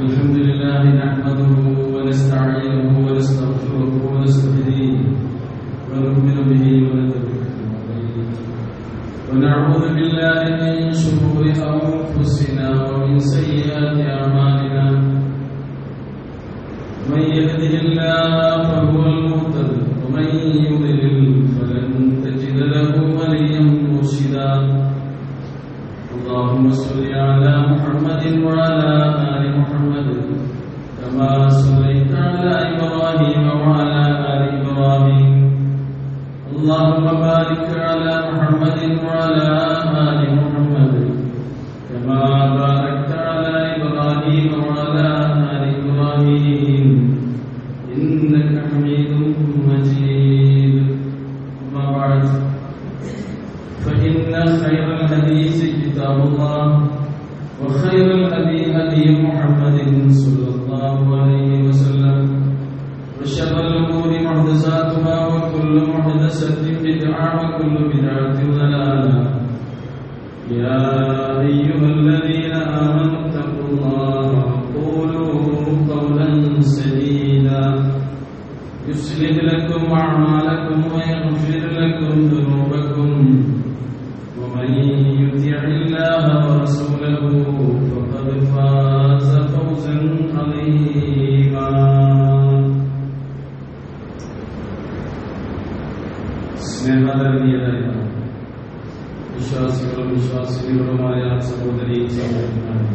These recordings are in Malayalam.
الحمد لله نحمده ونستعينه ونستغفره ونستهديه ونؤمن به ونتوكل عليه ونعوذ بالله من شرور أنفسنا ومن سيئات أعمالنا من يهده الله فهو المهتد ومن يضلل فلن تجد له وليا مرشدا اللهم صل على محمد وعلى آل محمد كما صليت على إبراهيم وعلى آل إبراهيم اللهم بارك على محمد وعلى آل محمد كما باركت على إبراهيم وعلى آل إبراهيم إنك حميد مجيد. أما بعد فإن خير الحديث كتاب الله وخير الهدي هدي محمد صلى الله عليه وسلم وشر الأمور محدثاتها وكل محدثة بدعة وكل بدعة ضلالة. يا أيها الذين آمنوا اتقوا الله وقولوا قولا سديدا يصلح لكم أعمالكم ويغفر لكم ذنوبكم ومن يطع الله ورسوله فقد فاز فوزا عظيما. സ്നേഹധന്യരായ വിശ്വാസികളും വിശ്വാസികളുമായ സഹോദരീ സഹോദരന്മാരെ,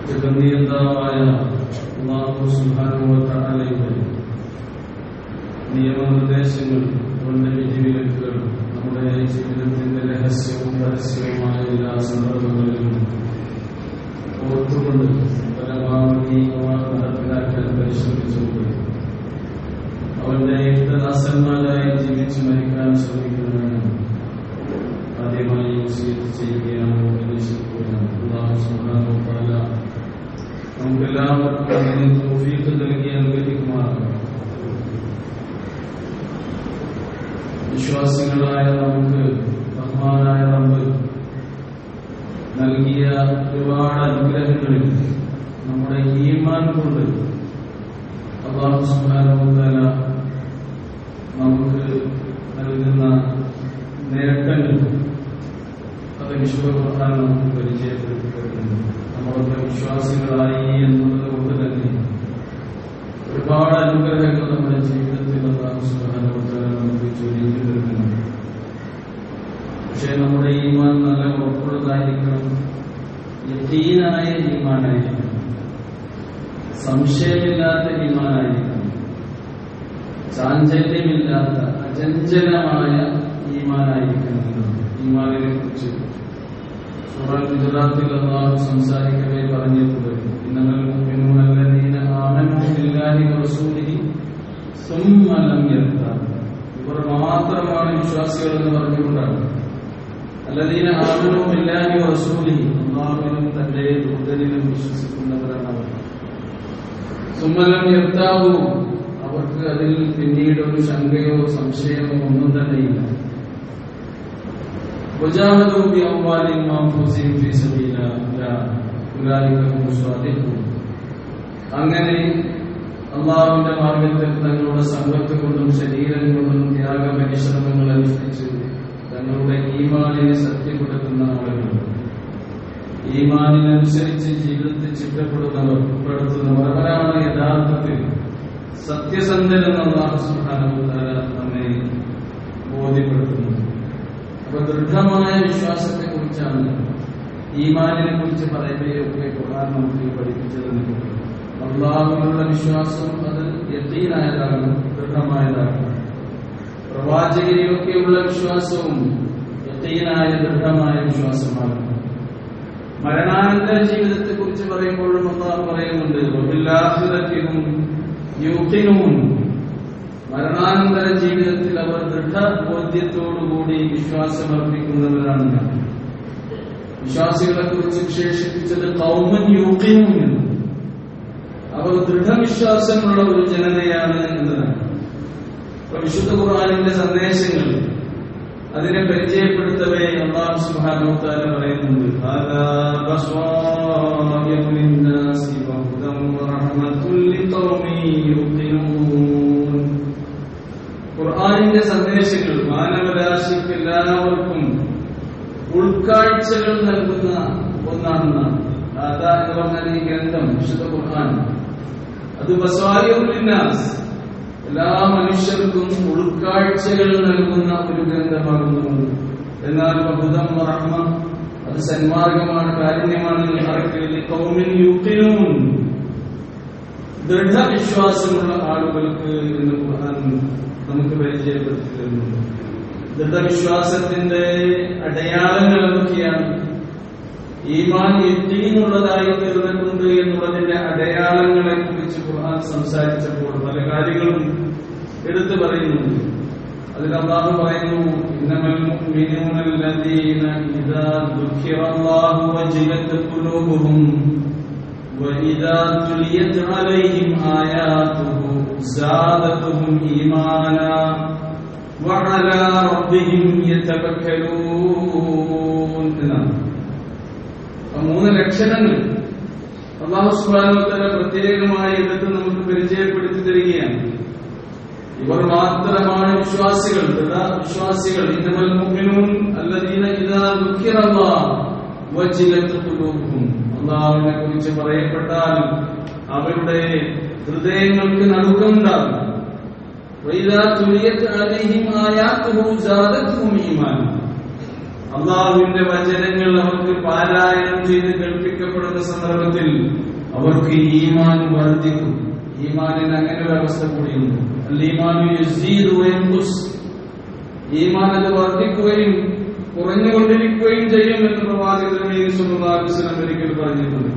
ജഗന്നിയന്താവായ അല്ലാഹു സുബ്ഹാനഹു വ തആലയുടെ നിയമനിർദ്ദേശങ്ങൾ, അവന്റെ വിധിവിലക്കുകൾ നമ്മുടെ ജീവിതത്തിന്റെ രഹസ്യവും പരസ്യവുമായ എല്ലാ സന്ദർഭങ്ങളിലും ഓർത്തുകൊണ്ട് പരമാവധി നടപ്പിലാക്കാൻ പരിശ്രമിച്ചുകൊണ്ട് അവന്റെ ഇഷ്ടദാസന്മാരായി ജീവിച്ചു മരിക്കാൻ ശ്രമിക്കുന്നതിന് ആദ്യമായി വസിയത്ത് ചെയ്യുകയാണ്, ഉപദേശിക്കുകയാണ്. അല്ലാഹു സുബ്ഹാനഹു വ തആല നമുക്കെല്ലാവർക്കും അതിന് തൗഫീഖ് നൽകി അനുഗ്രഹിക്കുമാറാകട്ടെ. വിശ്വാസികളായ നമുക്ക് റഹ്മാനായ റബ്ബ് നൽകിയ ഒരുപാട് അനുഗ്രഹങ്ങളിൽ നമ്മുടെ ഈമാൻ കൊണ്ട് അല്ലാഹു സുബ്ഹാനഹു വ തആല നമുക്ക് നൽകുന്ന നേട്ടങ്ങൾ അത് വിശുദ്ധ ഖുർആൻ നമുക്ക് പരിചയപ്പെടുത്തിയിട്ടുണ്ട്. നമ്മളൊക്കെ വിശ്വാസികളായി എന്നുള്ളത് കൊണ്ട് തന്നെ ഒരുപാട് അനുഗ്രഹങ്ങൾ നമ്മുടെ ജീവിതത്തിൽ അല്ലാഹു സുബ്ഹാനഹു വ തആല നമുക്ക് ചൊരിഞ്ഞു തരുന്നുണ്ട്. പക്ഷേ നമ്മുടെ ഈമാൻ നല്ല ഉറപ്പുള്ളതായിരിക്കണം, യഖീനായ ഈമാനായിരിക്കണം, സംശയമില്ലാത്ത ഈമാനായിരിക്കണം, ചാഞ്ചല്യമില്ലാത്ത അചഞ്ചലമായ ഈമാനായിരിക്കണം. ഈമാനിനെ കുറിച്ച് സൂറ ഗുജറാത്തിൽ അല്ലാഹു സംസാരിക്കവേ പറഞ്ഞിട്ടുണ്ട്, ഇന്നൽ മുഅ്മിനൂന അല്ലദീന ആമനൂ ബില്ലാഹി വറസൂലിഹി സുമ്മ ലം യർതാബു. ഇവർ മാത്രമാണ് വിശ്വാസികൾ എന്ന് പറഞ്ഞുകൊണ്ടാണ് അല്ലദീന ആമനൂ ബില്ലാഹി വറസൂലിഹി, അല്ലാഹുവിനും തന്റെ ദൂതനിലും വിശ്വസിക്കുന്നവരാണ് അവർ. സുമ്മ ലം യർതാബു, അവർക്ക് അതിൽ പിന്നീട് ഒരു ശങ്കയോ സംശയമോ ഒന്നും തന്നെയില്ല. വജാഹദൂ ബിഅംവാലിഹിം വഅൻഫുസിഹിം ഫീ സബീലില്ലാഹ് ഉലൈക ഹുമുസ് സ്വാദിഖൂൻ. അങ്ങനെ അല്ലാഹുവിന്റെ മാർഗ്ഗത്തിൽ തങ്ങളുടെ സമ്പത്ത് കൊണ്ടും ശരീരം കൊണ്ടും ത്യാഗപരിശ്രമങ്ങൾ അനുഷ്ഠിച്ച് തങ്ങളുടെ ഈമാനിനെ സത്യപ്പെടുത്തുന്ന ആളുകൾ, ഈമാനിനനുസരിച്ച് ജീവിതത്തിൽ ചിട്ടപ്പെടുത്തുന്നവർ, അവരാണ് യഥാർത്ഥത്തിൽ സത്യസന്ധരെന്ന് അല്ലാഹു സുബ്ഹാനഹു വ തആല നമ്മെ ബോധ്യപ്പെടുത്തുന്നത്. അപ്പൊ ദൃഢമായ വിശ്വാസത്തെ കുറിച്ചാണ്, ഈമാനിനെ കുറിച്ച് പറയുകയൊക്കെ ഖുർആൻ നമുക്ക് പഠിപ്പിച്ചു തന്നിട്ടുണ്ട്. അല്ലാഹുവിനുള്ള വിശ്വാസം അത് യഖീനായതാകണം, ദൃഢമായതാകണം. പ്രവാചകരെയൊക്കെയുള്ള വിശ്വാസവും യഖീനായ ദൃഢമായ വിശ്വാസമാകണം. മരണാനന്തര ജീവിതത്തെ കുറിച്ച് പറയുമ്പോഴും അല്ലാഹു പറയുന്നുണ്ട്, വബിൽ-ആഖിറതിഹും യൂഖിനൂൻ. മരണാനന്തര ജീവിതത്തിൽ അവർ ദൃഢബോധ്യത്തോടുകൂടി വിശ്വാസമർപ്പിക്കുന്നവരാണ്. വിശ്വാസികളെ കുറിച്ച് വിശേഷിപ്പിച്ചത് ഖൗമൻ യൂഖിനൂൻ, അവർ ദൃഢവിശ്വാസമുള്ള ഒരു ജനതയാണ് എന്നതാണ്. വിശുദ്ധ ഖുർആനിന്റെ സന്ദേശങ്ങൾ അതിനെ പരിചയപ്പെടുത്തവേ അല്ലാഹു സുബ്ഹാനഹു വ തആല പറയുന്നുണ്ട്, ഹദാ ബസ്വാഇറു ലിന്നാസി വഹുദൻ വറഹ്മത്തുൻ ലിഖൗമിൻ യുഖിനൂൻ. ഖുർആനിന്റെ സന്ദേശങ്ങൾ മാനവരാശിക്ക് എല്ലാവർക്കും ഉൾക്കാഴ്ചകൾ നൽകുന്ന ഒന്നാണെന്നാണ്. അതാ എന്ന് പറഞ്ഞാൽ ഈ ഗ്രന്ഥം, വിശുദ്ധ ഖുർആൻ, അത് ബസ്വാഇറു ലിന്നാസ്, എല്ലാ മനുഷ്യർക്കും ഉൾക്കാഴ്ചകൾ നൽകുന്ന ഒരു ഗ്രന്ഥമാകുന്നു. എന്നാൽ വഹുദൻ വറഹ്മ, അത് സന്മാർഗമാണ്, കാരുണ്യമാണ്. ലിഖൗമിൻ യുഖിനൂൻ, ദൃഢവിശ്വാസമുള്ള ആളുകൾക്ക് എന്ന് ഖുർആൻ നമുക്ക് പരിചയപ്പെടുത്തി തരുന്നുണ്ട്. ദൃഢവിശ്വാസത്തിന്റെ അടയാളങ്ങൾ എന്തൊക്കെയാണ്? ഈമാൻ യഖീനുള്ളതായി തീർന്നിട്ടുണ്ട് എന്നുള്ളതിന്റെ അടയാളങ്ങളെ കുറിച്ച് ഖുർആൻ സംസാരിച്ചപ്പോൾ പല കാര്യങ്ങളും എടുത്തു പറയുന്നുണ്ട്. അതിൽ അല്ലാഹു പറയുന്നു, ഇന്നമൽ മുഅ്മിനൂന അല്ലദീന ഇദാ ദുഖിറല്ലാഹു വജിലത് ഖുലൂബുഹും വഇദാ തുലിയത് അലൈഹിം ആയാതുഹു സാദതുഹും ഈമാനാ വഅലാ റബ്ബിഹിം യതവക്കലൂൻ. എന്നാണ് മൂന്ന് ലക്ഷണങ്ങൾ അല്ലാഹു സുബ്ഹാനഹു വ തആല പ്രത്യേകമായി എടുത്ത് നമുക്ക് പരിചയപ്പെടുത്തി തരികയാണ്. ഇവർ മാത്രമാണ് വിശ്വാസികൾ, വിശ്വാസികൾ. ഇന്നമൽ മുഅ്മിനൂൻ അല്ലദീന ഇദാ ദുഖിറല്ലാഹു വജിലത് ഖുലൂബുഹും, അല്ലാഹുവിനെ കുറിച്ച് പറയപ്പെട്ടാൽ അവരുടെ ഹൃദയങ്ങൾക്ക് നടുക്കമുണ്ടാകും. വഇദാ തുലിയത് അലൈഹിം ആയാതുഹു സാദതുഹും ഈമാനാ, അല്ലാഹുവിന്റെ വചനങ്ങൾ അവർക്ക് പാരായണം ചെയ്ത് കേൾപ്പിക്കപ്പെടുന്ന സന്ദർഭത്തിൽ അവർക്ക് ഈമാൻ വർദ്ധിക്കും. ഈമാനിന് അങ്ങനെ ഒരു അവസ്ഥ കൂടിയുണ്ട്. അൽ-ഈമാനു യസീദു വയൻഖുസ്, ഈമാൻ അത് വർദ്ധിക്കുകയും കുറഞ്ഞുകൊണ്ടിരിക്കുകയും ചെയ്യും എന്ന് പ്രവാചകൻ സ്വല്ലല്ലാഹു അലൈഹി വസല്ലം ഒരിക്കൽ പറഞ്ഞിട്ടുണ്ട്.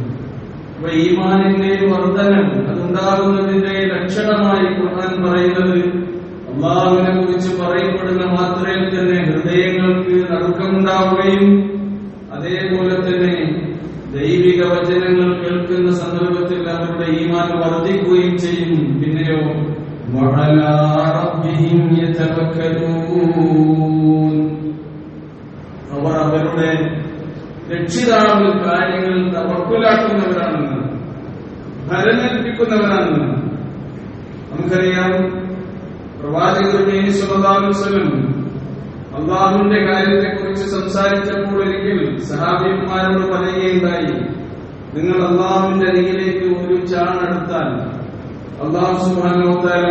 അപ്പൊ ഈമാനിന്റെ വർധനം അതുണ്ടാകുന്നതിന്റെ ലക്ഷണമായി ഖുർആൻ പറയുന്നത്, അല്ലാഹുവിനെ കുറിച്ച് പറയപ്പെടുന്ന മാത്രയിൽ തന്നെ ഹൃദയങ്ങൾക്ക് നടുക്കമുണ്ടാവുകയും അതേപോലെ തന്നെ ദൈവിക വചനങ്ങൾ കേൾക്കുന്ന സന്ദർഭത്തിൽ അവരുടെ ഈമാൻ വർദ്ധിക്കുകയും ചെയ്യും. പിന്നെയോ വഅലാ റബ്ബിഹിം യതവക്കലൂൻ, അവർ അവരുടെ രക്ഷിതാവിൽ കാര്യങ്ങൾ തവക്കുലാക്കുന്നവരാണെന്ന്, ഭരമേൽപ്പിക്കുന്നവരാണെന്ന്. നമുക്കറിയാം, പ്രവാചകൻ സ്വല്ലല്ലാഹു അലൈഹി വസല്ലം അല്ലാഹുവിന്റെ കാര്യത്തെ കുറിച്ച് സംസാരിച്ചപ്പോൾ ഒരിക്കൽ സഹാബിമാരോട് പറയുകയുണ്ടായി, നിങ്ങൾ അല്ലാഹുവിന്റെ അരികിലേക്ക് ഒരു ചാണെടുത്താൽ അല്ലാഹു സുബ്ഹാനഹു വ തആല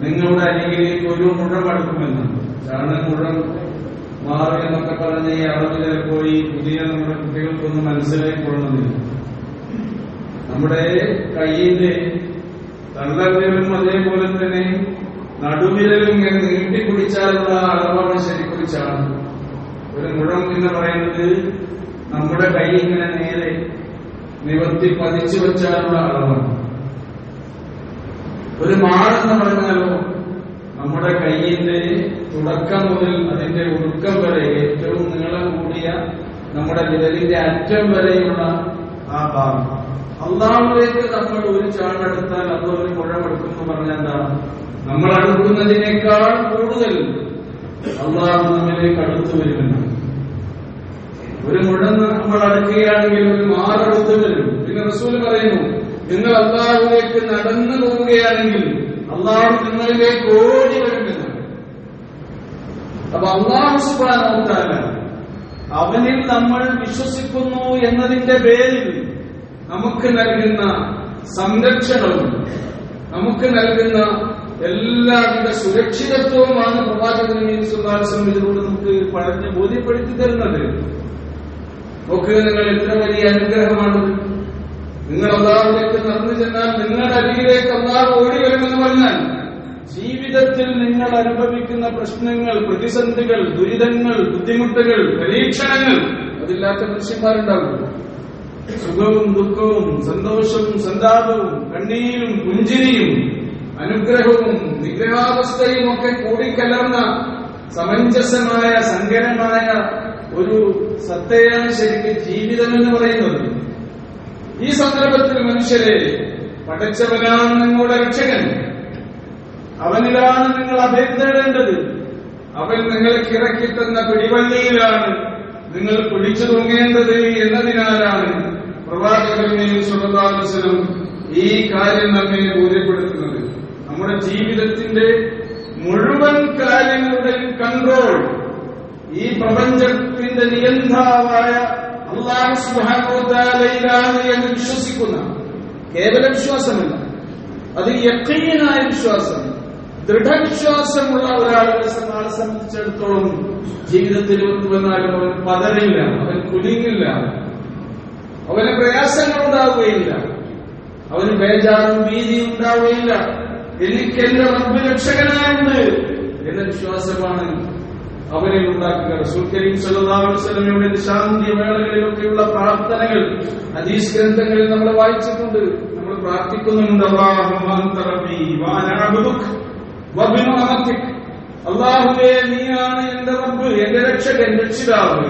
നിങ്ങളുടെ അരികിലേക്ക് ഒരു മുഴം അടുക്കുമെന്ന്. ചാണ് മുഴം മാറി എന്നൊക്കെ പറഞ്ഞ ഈ അളവ് ചിലപ്പോൾ ഈ പുതിയ നമ്മുടെ കുട്ടികൾക്കൊന്നും മനസ്സിലാക്കി കൊള്ളുന്നില്ല. നമ്മുടെ കൈയിന്റെ തള്ളവിരലും അതേപോലെ തന്നെ നടുവിരലും ഇങ്ങനെ നീട്ടിപ്പിടിച്ചാലുള്ള അളവാണ് ശരിക്കും ചാണ്. ഒരു മുഴം എന്ന് പറയുന്നത് നമ്മുടെ കൈ ഇങ്ങനെ നേരെ നിവർത്തി പതിച്ചു വെച്ചാലുള്ള അളവാണ്. ഒരു മാടെന്ന് പറഞ്ഞാലോ നമ്മുടെ കൈയിന്റെ തുടക്കം മുതൽ അതിന്റെ ഒടുക്കം വരെ ഏറ്റവും നീളം കൂടിയ നമ്മുടെ വിരലിന്റെ അറ്റം വരെയുള്ള ആ ഭാഗം. അല്ലാഹുവിലേക്ക് നമ്മൾ ഒരു ചാണെടുത്താൽ അത് ഒരു മുഴം എടുക്കുമെന്ന് പറഞ്ഞാൽ എന്താണ്? നമ്മൾ അടുക്കുന്നതിനേക്കാൾ കൂടുതൽ അല്ലാഹു നമ്മിലേക്ക് അടുത്തു വരുമെന്നാണ്. ഒരു മുഴം നമ്മൾ അടുക്കുകയാണെങ്കിൽ ഒരു മാറടുത്ത് വരും. പിന്നെ റസൂൽ പറയുന്നു, നിങ്ങൾ അല്ലാഹുവിലേക്ക് നടന്നു പോവുകയാണെങ്കിൽ അല്ലാഹു നിങ്ങളിലേക്ക് ഓടി വരുമെന്നാണ്. അപ്പൊ അല്ലാഹു സുബ്ഹാനഹു വ തആല അവനിൽ നമ്മൾ വിശ്വസിക്കുന്നു എന്നതിന്റെ പേരിൽ നമുക്ക് നൽകുന്ന സംരക്ഷണവും നമുക്ക് നൽകുന്ന എല്ലാവിധ സുരക്ഷിതത്വവുമാണ് പ്രവാചകൻ സ്വല്ലല്ലാഹു അലൈഹി വസല്ലം ഇതിലൂടെ നമുക്ക് പറഞ്ഞ് ബോധ്യപ്പെടുത്തി തരുന്നത്. നോക്കുക, നിങ്ങൾ എത്ര വലിയ അനുഗ്രഹമാണ്. നിങ്ങൾ അല്ലാഹുവിലേക്ക് നടന്നു ചെന്നാൽ നിങ്ങളുടെ അരികിലേക്ക് അല്ലാഹു ഓടി വരുമെന്ന് പറഞ്ഞാൽ ജീവിതത്തിൽ നിങ്ങൾ അനുഭവിക്കുന്ന പ്രശ്നങ്ങൾ, പ്രതിസന്ധികൾ, ദുരിതങ്ങൾ, ബുദ്ധിമുട്ടുകൾ, പരീക്ഷണങ്ങൾ അതില്ലാത്ത മനുഷ്യന്മാരുണ്ടാകും. സുഖവും ദുഃഖവും സന്തോഷവും സന്താപവും കണ്ണീരും പുഞ്ചിരിയും അനുഗ്രഹവും നിഗ്രഹാവസ്ഥയും ഒക്കെ കൂടിക്കലർന്ന സമഞ്ജസമായ സങ്കരമായ ഒരു സത്തയാണ് ശരിക്കും ജീവിതം എന്ന് പറയുന്നത്. ഈ സന്ദർഭത്തിൽ മനുഷ്യരെ, പടച്ചവനാണ് നിങ്ങളുടെ രക്ഷകൻ, അവനിലാണ് നിങ്ങൾ അഭയം തേടേണ്ടത്, അവൻ നിങ്ങൾക്ക് ഇറക്കി തന്ന പിടിവള്ളിയിലാണ് നിങ്ങൾ പിടിച്ചു തൂങ്ങേണ്ടത് എന്നതിനാലാണ് പ്രവാചകൻ സ്വല്ലല്ലാഹു അലൈഹി വസല്ലം ഈ കാര്യം നമ്മെ ബോധ്യപ്പെടുത്തുന്നത്. നമ്മുടെ ജീവിതത്തിന്റെ മുഴുവൻ കാര്യങ്ങളുടെയും കൺട്രോൾ ഈ പ്രപഞ്ചത്തിന്റെ നിയന്താവായ അല്ലാഹു സുബ്ഹാനഹു വ തആലയിലാണ് എന്ന് വിശ്വസിക്കുന്ന കേവല വിശ്വാസമല്ല, അത് യഖീനായ വിശ്വാസം, ദൃഢവിശ്വാസമുള്ള ഒരാളെ സംബന്ധിച്ചിടത്തോളം ജീവിതത്തിൽ വന്നാലും അവൻ പതറില്ല, അവൻ കുലുങ്ങില്ല, അവന് പ്രയാസങ്ങൾ ഉണ്ടാവുകയില്ല, അവന് ബേജാറും ഭീതിയും ഉണ്ടാവുകയില്ല. എനിക്ക് എന്റെ റബ്ബ് രക്ഷകനായുണ്ട് എന്ന വിശ്വാസമാണ് അവനെ ഉണ്ടാക്കുക. റസൂൽ കരീം സ്വല്ലല്ലാഹു അലൈഹി വസല്ലമയുടെ ശാന്തി വേളകളിലൊക്കെയുള്ള പ്രാർത്ഥനകൾ ഹദീസ് ഗ്രന്ഥങ്ങളിൽ നമ്മൾ വായിച്ചിട്ടുണ്ട്. നമ്മൾ പ്രാർത്ഥിക്കുന്നുണ്ട്, അല്ലാഹുമ്മ അൻത റബ്ബി വഅന അബ്ദുക വബിനു അമതിക. അല്ലാഹുവേ, നീയാണ് എന്റെ റബ്ബ്, എന്റെ രക്ഷകൻ, രക്ഷിതാവ്.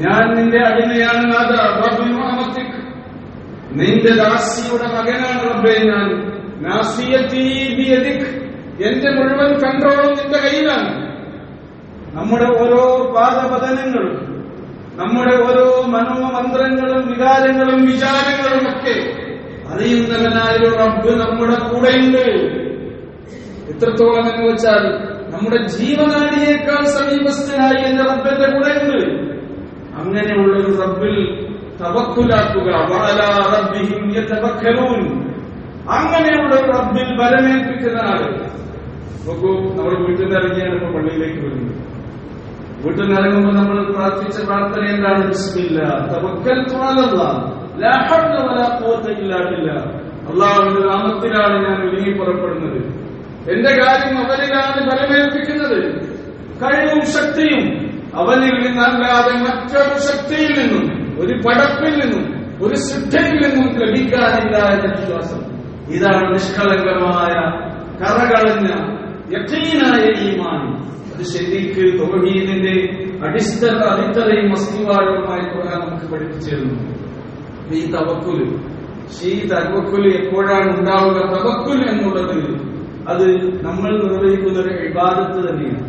ഞാൻ നിന്റെ അടിമയാണ് നാഥ. വബിനു അമതിക, നിന്റെ ദാസിയുടെ മകനാണ് റബ്ബേ ഞാൻ. നാസിയതി ബിയദിക, എന്റെ മുഴുവൻ കൺട്രോളും നിന്റെ കയ്യിലാണ്. നമ്മുടെ ഓരോ പാദപതനങ്ങളും, നമ്മുടെ ഓരോ മനോമന്ത്രങ്ങളും വികാരങ്ങളും വിചാരങ്ങളും ഒക്കെ അറിയുന്നവനായ റബ്ബ് നമ്മുടെ കൂടെയുണ്ട്. എത്രത്തോളം എന്ന് വെച്ചാൽ നമ്മുടെ ജീവനാടിയേക്കാൾ സമീപസ്ഥനായി എന്റെ റബ്ബിന്റെ കൂടെയുണ്ട്. അങ്ങനെയുള്ള ഒരു റബ്ബിൽ തവക്കുലാക്കുക. വഅലാ റബ്ബിഹിം യതവക്കലൂൻ, അങ്ങനെയുള്ള ഒരു റബ്ബിൽ ബലമേൽപ്പിക്കുന്ന ആള്. നോക്കൂ, നമ്മൾ വീട്ടിൽ നിന്ന് ഇറങ്ങിയാണ് ഇപ്പൊ പള്ളിയിലേക്ക് വരുന്നത്. വീട്ടിൽ നിന്ന് ഇറങ്ങുമ്പോൾ നമ്മൾ പ്രാർത്ഥിച്ച പ്രാർത്ഥന എന്താണ്? ബിസ്മില്ലാഹ് തവക്കൽതു അലല്ലാഹ് ലാ ഹൗല വലാ ഖുവത ഇല്ലാ ബില്ലാഹ്. അല്ലാഹുവിന്റെ നാമത്തിലാണ് ഞാൻ ഒരുങ്ങി പുറപ്പെടുന്നത്. എന്റെ കാര്യം അവനിലാണ് ബലമേൽപ്പിക്കുന്നത്. കഴിവും ശക്തിയും അവനിൽ നിന്നല്ലാതെ മറ്റൊരു ശക്തിയിൽ നിന്നും, ഒരു പടപ്പിൽ നിന്നും, ഒരു സൃഷ്ടിയിൽ നിന്നും ലഭിക്കാനില്ല എന്ന വിശ്വാസം. ഇതാണ് നിഷ്കളങ്കമായ കറകളഞ്ഞ യഖീനായ ഈമാൻ. അത് ശരിക്ക് തൗഹീദിന്റെ അടിത്തറയും അസ്തിവാരവുമായി ഖുർആൻ നമുക്ക് പഠിപ്പിച്ചിരുന്നു. ഈ തവക്കുൽ എപ്പോഴാണ് ഉണ്ടാവുക? തവക്കുൽ എന്നുള്ളത് അത് നമ്മൾ നിർവഹിക്കുന്ന ഒരു ഇബാദത്ത് തന്നെയാണ്.